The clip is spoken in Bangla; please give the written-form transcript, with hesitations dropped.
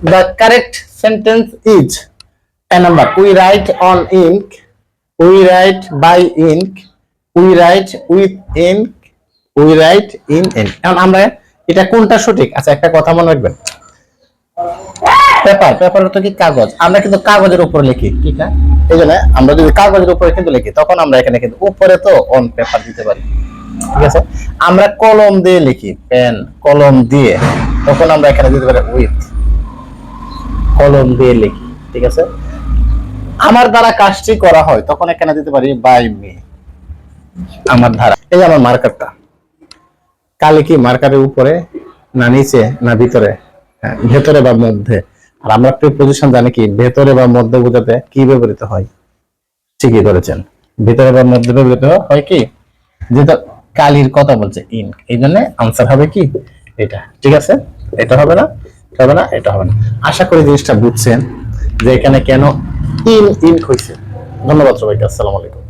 The correct sentence is a number. We write on ink. We write by ink. We write with ink. We write in ink. এখন আমরা এটা কোনটা সঠিক? আচ্ছা, একটা কথা মনে রাখবেন, পেপার তো কি কাগজ, আমরা কিন্তু কাগজের উপরে লিখি, ঠিক না? এই জন্য আমরা যদি কাগজের উপরে কিন্তু লিখি, তখন আমরা এখানে কিন্তু উপরে তো অন পেপার দিতে পারি, ঠিক আছে? আমরা কলম দিয়ে লিখি, পেন কলম দিয়ে, তখন আমরা এখানে দিতে পারি উইথ, কলম দিয়ে লিখি, ঠিক আছে? আমার দ্বারা কাজটি করা হয়, তখন এখানে দিতে পারি বাই মি, আমার দ্বারা। এই যে আমার মার্কারটা, কালি কি মার্কারের উপরে না নিচে না ভিতরে? হ্যাঁ, ভেতরে বা মধ্যে। আর আমরা প্রিপজিশন জানি কি ভেতরে বা মধ্যে বোঝাতে কি ব্যবহৃত হয়? ঠিকই ধরেছেন, ভেতরে বা মধ্যে ব্যবহৃত হয় কি, যেটা কালির কথা বলছে ইনক, এই জন্য আনসার হবে কি এটা, ঠিক আছে? এটা হবে না, হবে না, এটা হবে না। আশা করি জিনিসটা বুঝছেন যে এখানে কেন ইনক হয়েছে। ধন্যবাদ সবাইকে, আসসালামু আলাইকুম।